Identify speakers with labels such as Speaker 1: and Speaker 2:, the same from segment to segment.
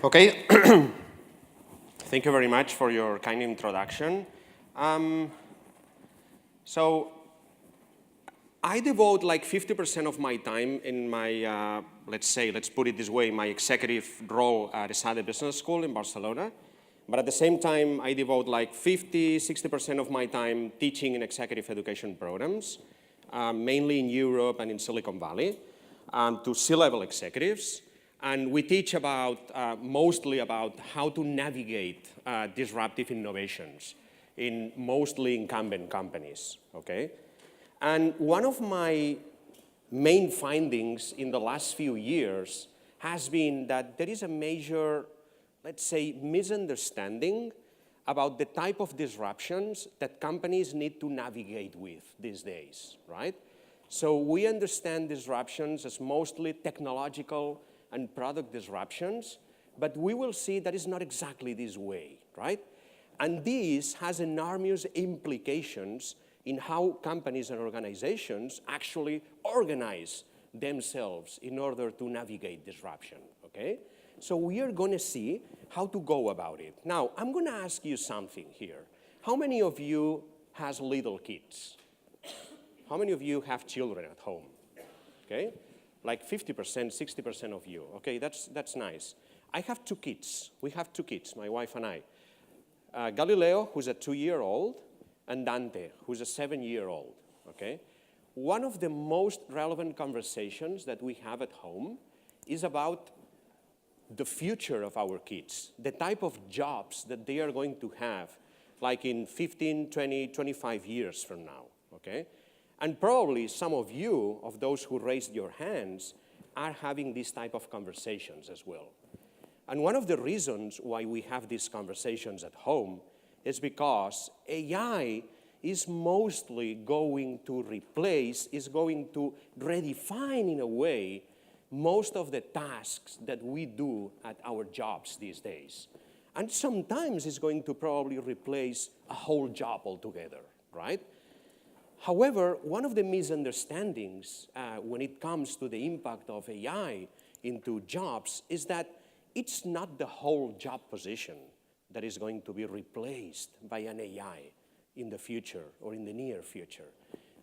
Speaker 1: Okay, thank you very much for your kind introduction. So I devote like 50% of my time in my, let's put it this way, my executive role at Esade Business School in Barcelona. But at the same time, I devote like 60% of my time teaching in executive education programs, mainly in Europe and in Silicon Valley, to C-level executives. And we teach mostly about how to navigate disruptive innovations in mostly incumbent companies, okay? And one of my main findings in the last few years has been that there is a major, let's say, misunderstanding about the type of disruptions that companies need to navigate with these days, right? So we understand disruptions as mostly technological and product disruptions, but we will see that it's not exactly this way, right? And this has enormous implications in how companies and organizations actually organize themselves in order to navigate disruption, okay? So we are going to see how to go about it. Now, I'm going to ask you something here. How many of you has little kids? How many of you have children at home, okay? Like 50%, 60% of you. Okay, that's nice. I have two kids. We have two kids, my wife and I. Galileo, who's a 2-year-old, and Dante, who's a 7-year-old, okay? One of the most relevant conversations that we have at home is about the future of our kids, the type of jobs that they are going to have, like in 15, 20, 25 years from now, okay? And probably some of you, of those who raised your hands, are having these type of conversations as well. And one of the reasons why we have these conversations at home is because AI is mostly going to replace, is going to redefine in a way most of the tasks that we do at our jobs these days. And sometimes it's going to probably replace a whole job altogether, right? However, one of the misunderstandings when it comes to the impact of AI into jobs is that it's not the whole job position that is going to be replaced by an AI in the future or in the near future,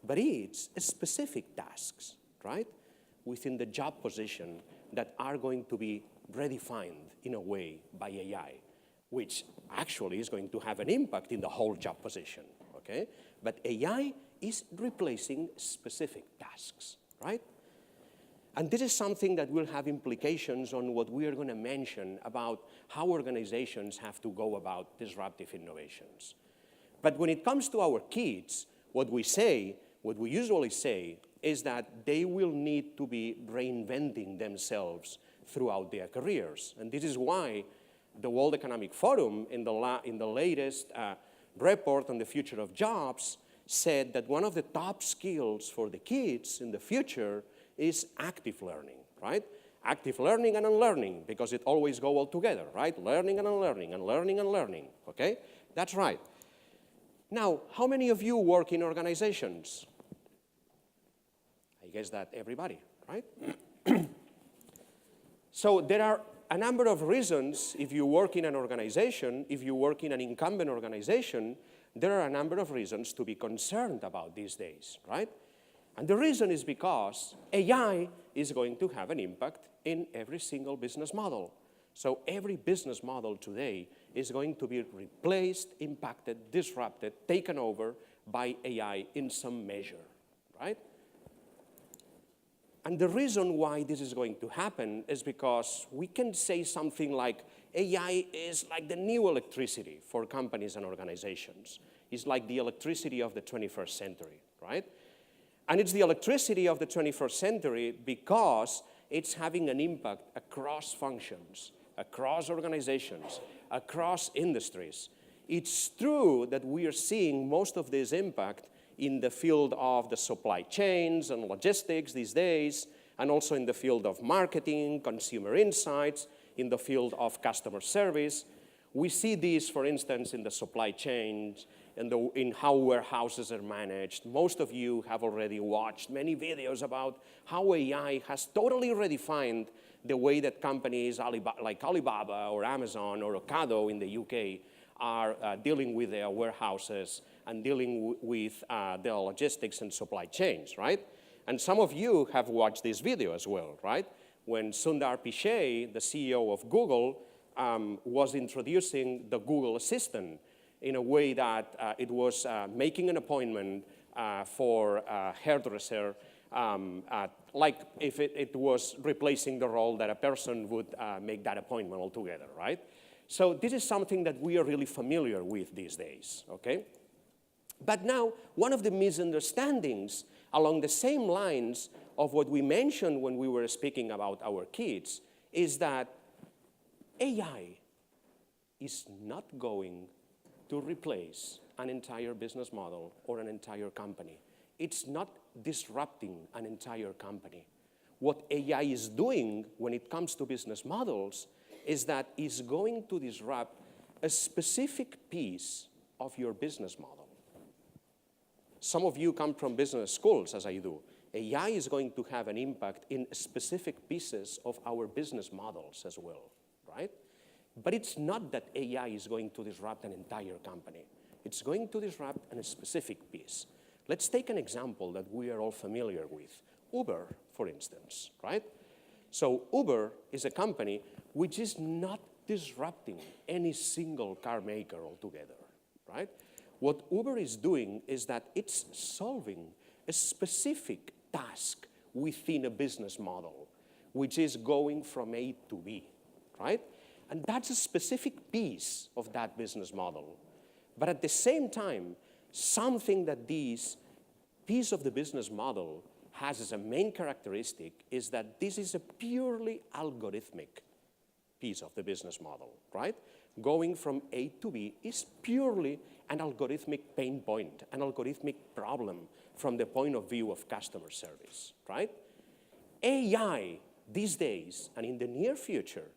Speaker 1: but it's specific tasks, right, within the job position that are going to be redefined in a way by AI, which actually is going to have an impact in the whole job position, okay? But AI is replacing specific tasks, right? And this is something that will have implications on what we are going to mention about how organizations have to go about disruptive innovations. But when it comes to our kids, what we usually say is that they will need to be reinventing themselves throughout their careers. And this is why the World Economic Forum in the latest report on the future of jobs said that one of the top skills for the kids in the future is active learning, right? Active learning and unlearning, because it always go all together, right? Learning and unlearning, and learning and learning, okay? That's right. Now, how many of you work in organizations? I guess that everybody, right? So there are a number of reasons if you work in an organization, if you work in an incumbent organization, there are a number of reasons to be concerned about these days, right? And the reason is because AI is going to have an impact in every single business model. So every business model today is going to be replaced, impacted, disrupted, taken over by AI in some measure, right? And the reason why this is going to happen is because we can say something like AI is like the new electricity for companies and organizations. It's like the electricity of the 21st century, right? And it's the electricity of the 21st century because it's having an impact across functions, across organizations, across industries. It's true that we are seeing most of this impact in the field of the supply chains and logistics these days, and also in the field of marketing, consumer insights, in the field of customer service. We see this, for instance, in the supply chains, in how warehouses are managed. Most of you have already watched many videos about how AI has totally redefined the way that companies like Alibaba or Amazon or Ocado in the UK are dealing with their warehouses and dealing with their logistics and supply chains, right? And some of you have watched this video as well, right? When Sundar Pichai, the CEO of Google, was introducing the Google Assistant in a way that it was making an appointment for a hairdresser, like if it was replacing the role that a person would make that appointment altogether, right? So this is something that we are really familiar with these days, okay? But now, one of the misunderstandings along the same lines of what we mentioned when we were speaking about our kids is that AI is not going to replace an entire business model or an entire company. It's not disrupting an entire company. What AI is doing when it comes to business models is that it's going to disrupt a specific piece of your business model. Some of you come from business schools, as I do. AI is going to have an impact in specific pieces of our business models as well, right? But it's not that AI is going to disrupt an entire company. It's going to disrupt a specific piece. Let's take an example that we are all familiar with. Uber, for instance, right? So Uber is a company which is not disrupting any single car maker altogether, right? What Uber is doing is that it's solving a specific task within a business model, which is going from A to B, right? And that's a specific piece of that business model. But at the same time, something that this piece of the business model has as a main characteristic is that this is a purely algorithmic piece of the business model, right? Going from A to B is purely an algorithmic pain point, an algorithmic problem from the point of view of customer service, right? AI these days and in the near future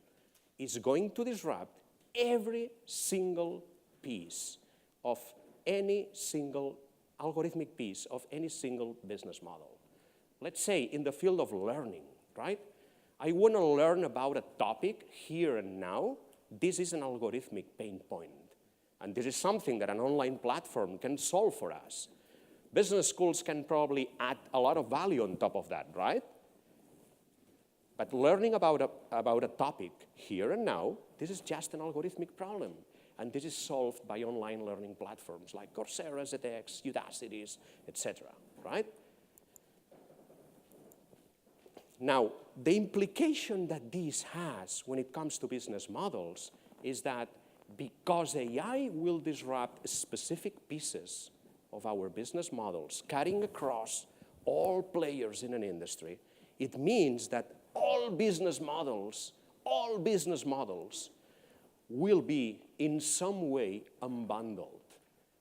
Speaker 1: is going to disrupt every single piece of any single algorithmic piece of any single business model. Let's say in the field of learning, right? I want to learn about a topic here and now. This is an algorithmic pain point. And this is something that an online platform can solve for us. Business schools can probably add a lot of value on top of that, right? But learning about a topic here and now, this is just an algorithmic problem. And this is solved by online learning platforms like Coursera, edX, Udacity, etc., right? Now, the implication that this has when it comes to business models is that because AI will disrupt specific pieces of our business models, cutting across all players in an industry, it means that all business models will be in some way unbundled.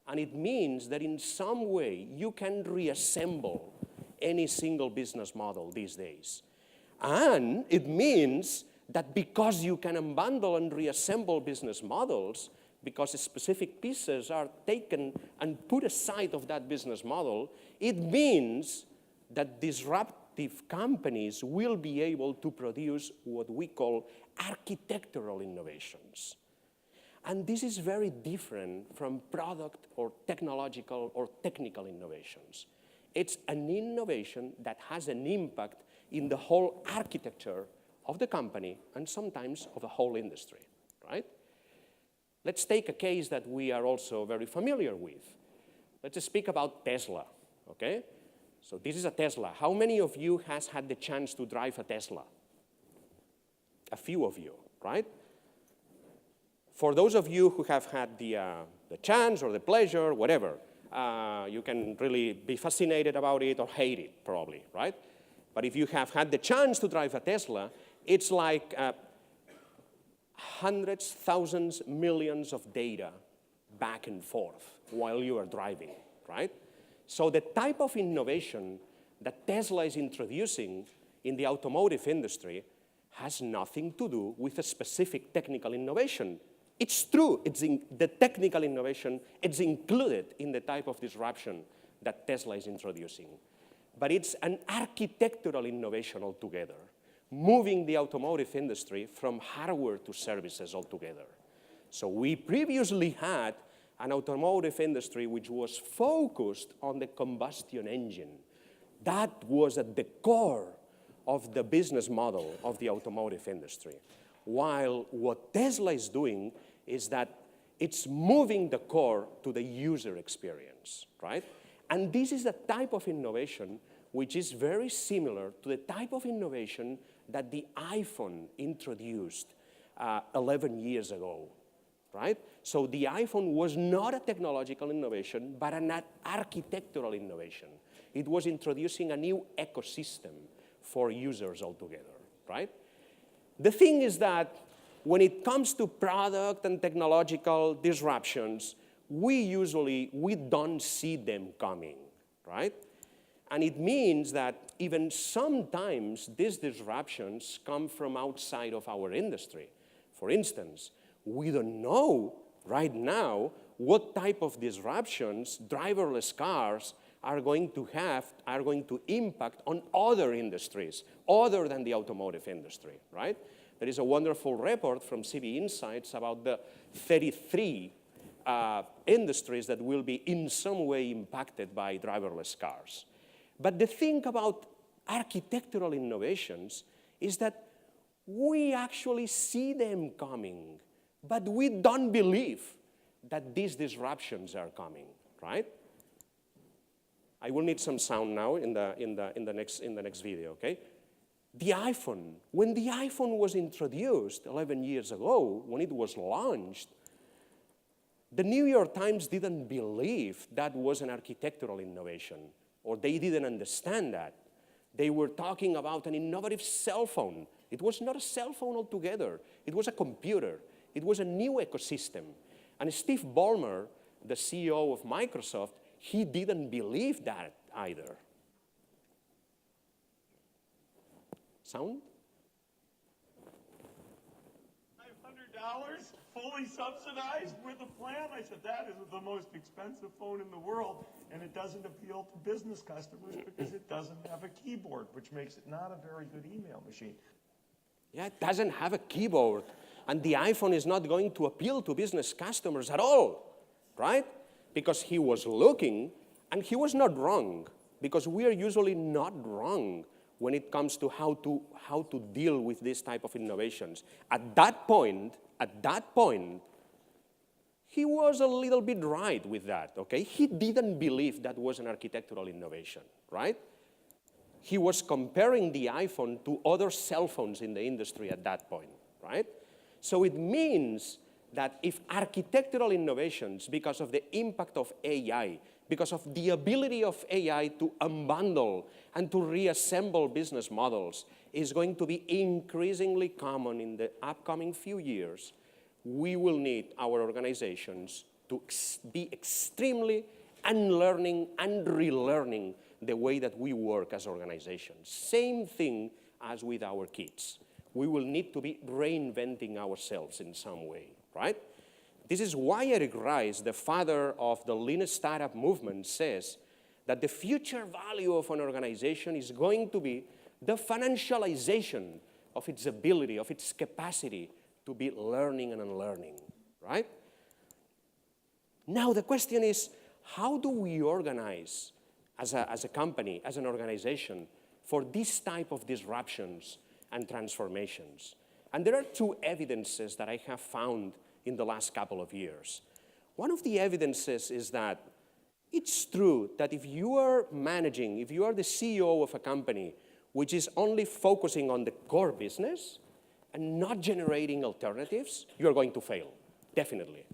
Speaker 1: And it means that in some way you can reassemble any single business model these days. And it means that because you can unbundle and reassemble business models, because specific pieces are taken and put aside of that business model, it means that disruptive companies will be able to produce what we call architectural innovations. And this is very different from product or technological or technical innovations. It's an innovation that has an impact in the whole architecture of the company and sometimes of the whole industry, right? Let's take a case that we are also very familiar with. Let's speak about Tesla, okay? So this is a Tesla. How many of you has had the chance to drive a Tesla? A few of you, right? For those of you who have had the chance or the pleasure, whatever, you can really be fascinated about it or hate it, probably, right? But if you have had the chance to drive a Tesla, it's like hundreds, thousands, millions of data back and forth while you are driving, right? So the type of innovation that Tesla is introducing in the automotive industry has nothing to do with a specific technical innovation. It's true, the technical innovation, it's included in the type of disruption that Tesla is introducing. But it's an architectural innovation altogether, moving the automotive industry from hardware to services altogether. So we previously had an automotive industry which was focused on the combustion engine. That was at the core of the business model of the automotive industry. While what Tesla is doing is that it's moving the core to the user experience, right? And this is the type of innovation which is very similar to the type of innovation that the iPhone introduced 11 years ago, right? So the iPhone was not a technological innovation, but an architectural innovation. It was introducing a new ecosystem for users altogether, right? The thing is that when it comes to product and technological disruptions, we don't see them coming, right? And it means that even sometimes these disruptions come from outside of our industry. For instance, we don't know right now what type of disruptions driverless cars are going to impact on other industries other than the automotive industry, right? There is a wonderful report from CB Insights about the 33 industries that will be in some way impacted by driverless cars. But the thing about architectural innovations is that we actually see them coming, but we don't believe that these disruptions are coming, right? I will need some sound now in the next video, okay? The iPhone, when the iPhone was introduced 11 years ago, when it was launched, the New York Times didn't believe that was an architectural innovation, or they didn't understand that. They were talking about an innovative cell phone. It was not a cell phone altogether. It was a computer. It was a new ecosystem. And Steve Ballmer, the CEO of Microsoft, he didn't believe that either. Sound?
Speaker 2: $500 fully subsidized with a plan? I said, that is the most expensive phone in the world, and it doesn't appeal to business customers because it doesn't have a keyboard, which makes it not a very good email machine.
Speaker 1: Yeah, it doesn't have a keyboard, and the iPhone is not going to appeal to business customers at all, right? Because he was looking, and he was not wrong, because we are usually not wrong when it comes to how to deal with this type of innovations. At that point, he was a little bit right with that, okay? He didn't believe that was an architectural innovation, right? He was comparing the iPhone to other cell phones in the industry at that point, right? So it means that if architectural innovations, because of the impact of AI, because of the ability of AI to unbundle and to reassemble business models, is going to be increasingly common in the upcoming few years, we will need our organizations to be extremely unlearning and relearning the way that we work as organizations. Same thing as with our kids. We will need to be reinventing ourselves in some way, right? This is why Eric Rice, the father of the lean startup movement, says that the future value of an organization is going to be the financialization of its ability, of its capacity to be learning and unlearning, right? Now the question is, how do we organize as a company, as an organization, for this type of disruptions and transformations? And there are two evidences that I have found in the last couple of years. One of the evidences is that it's true that if you are managing, if you are the CEO of a company which is only focusing on the core business and not generating alternatives, you're going to fail, definitely.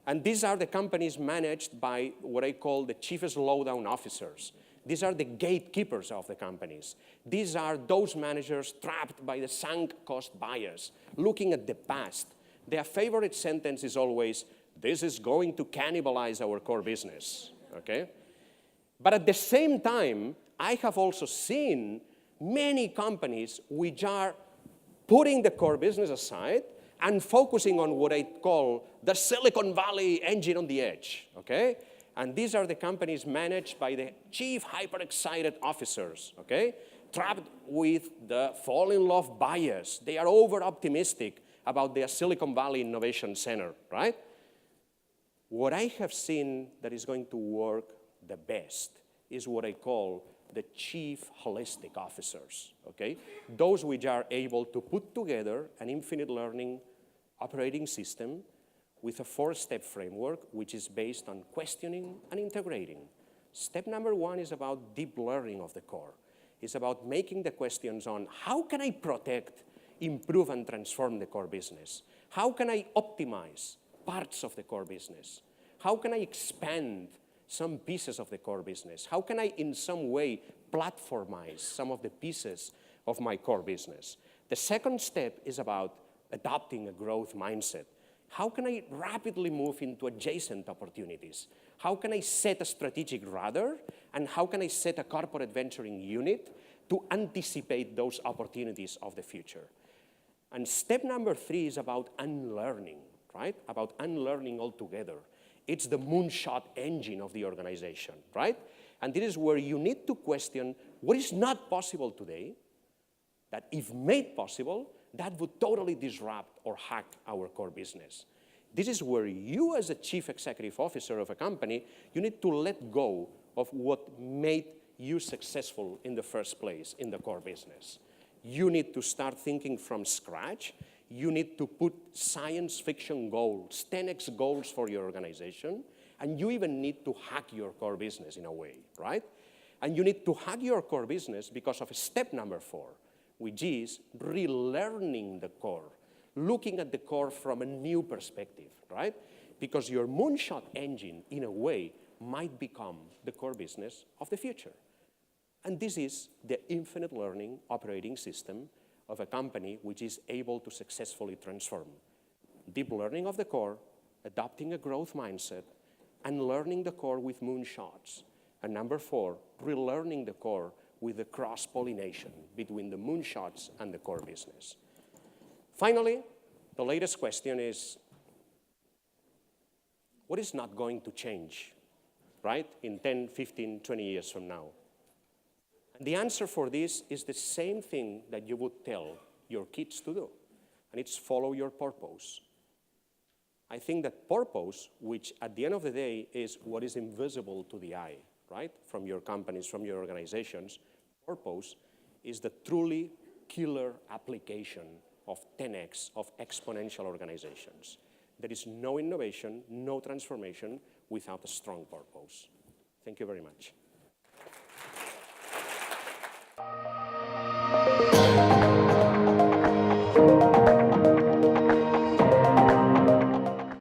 Speaker 1: And these are the companies managed by what I call the chief slowdown officers. These are the gatekeepers of the companies. These are those managers trapped by the sunk cost bias, looking at the past. Their favorite sentence is always, this is going to cannibalize our core business, okay? But at the same time, I have also seen many companies which are putting the core business aside and focusing on what I call the Silicon Valley engine on the edge, okay? And these are the companies managed by the chief hyper-excited officers, okay? Trapped with the fall-in-love bias. They are over-optimistic about their Silicon Valley Innovation Center, right? What I have seen that is going to work the best is what I call the chief holistic officers, okay? Those which are able to put together an infinite learning operating system with a 4-step framework which is based on questioning and integrating. Step number 1 is about deep learning of the core. It's about making the questions on how can I protect, improve, and transform the core business? How can I optimize parts of the core business? How can I expand some pieces of the core business? How can I, in some way, platformize some of the pieces of my core business? The second step is about adopting a growth mindset. How can I rapidly move into adjacent opportunities? How can I set a strategic radar? And how can I set a corporate venturing unit to anticipate those opportunities of the future? And step number 3 is about unlearning, right? About unlearning altogether. It's the moonshot engine of the organization, right? And this is where you need to question what is not possible today, that if made possible, that would totally disrupt or hack our core business. This is where you, as a chief executive officer of a company, you need to let go of what made you successful in the first place in the core business. You need to start thinking from scratch. You need to put science fiction goals, 10x goals for your organization, and you even need to hack your core business in a way, right? And you need to hack your core business because of step number 4, which is relearning the core, looking at the core from a new perspective, right? Because your moonshot engine, in a way, might become the core business of the future. And this is the infinite learning operating system of a company which is able to successfully transform. Deep learning of the core, adopting a growth mindset, and learning the core with moonshots. And number 4, relearning the core with the cross-pollination between the moonshots and the core business. Finally, the latest question is, what is not going to change, right, in 10, 15, 20 years from now? And the answer for this is the same thing that you would tell your kids to do, and it's follow your purpose. I think that purpose, which at the end of the day is what is invisible to the eye, right, from your companies, from your organizations, purpose is the truly killer application of 10x, of exponential organizations. There is no innovation, no transformation without a strong purpose. Thank you very much.